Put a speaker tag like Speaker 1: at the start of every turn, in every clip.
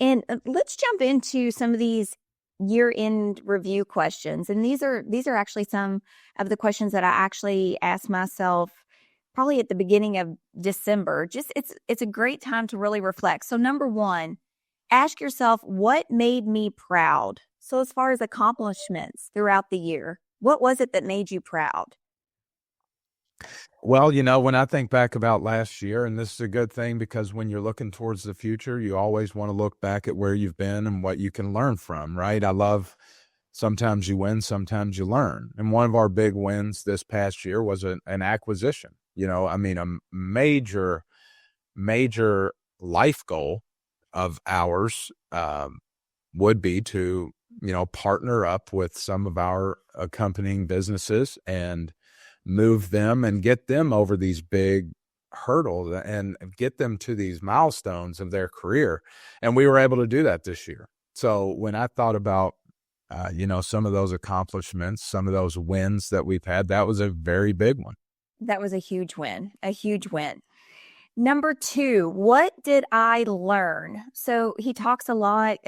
Speaker 1: And let's jump into some of these year-end review questions. And these are actually some of the questions that I actually asked myself probably at the beginning of December. Just it's a great time to really reflect. So number one, ask yourself, what made me proud? So as far as accomplishments throughout the year, what was it that made you proud?
Speaker 2: Well, when I think back about last year, and this is a good thing because when you're looking towards the future, you always want to look back at where you've been and what you can learn from, right? I love sometimes you win, sometimes you learn. And one of our big wins this past year was an acquisition. I mean, a major life goal of ours would be to, partner up with some of our accompanying businesses and move them and get them over these big hurdles and get them to these milestones of their career. And we were able to do that this year. So when I thought about, some of those accomplishments, some of those wins that we've had, that was a very big one.
Speaker 1: That was a huge win, a huge win. Number two, what did I learn? So he talks a lot,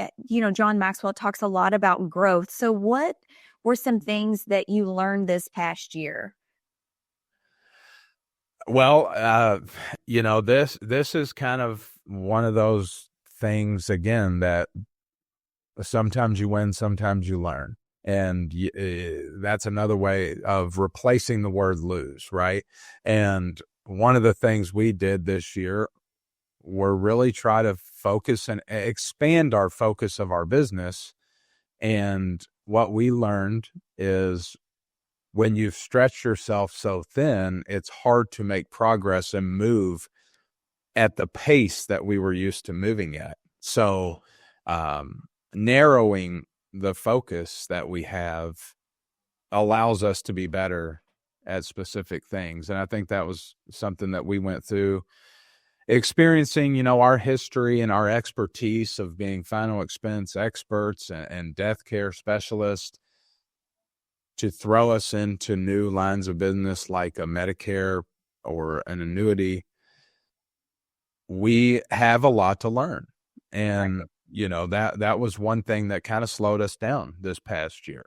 Speaker 1: John Maxwell talks a lot about growth. So what were some things that you learned this past year?
Speaker 2: Well, this is kind of one of those things again that sometimes you win, sometimes you learn. And that's another way of replacing the word lose, right? And one of the things we did this year were really try to focus and expand our focus of our business. And what we learned is when you've stretched yourself so thin, it's hard to make progress and move at the pace that we were used to moving at. So, narrowing the focus that we have allows us to be better at specific things. And I think that was something that we went through experiencing, our history and our expertise of being final expense experts and death care specialists to throw us into new lines of business like a Medicare or an annuity. We have a lot to learn. And, that was one thing that kind of slowed us down this past year.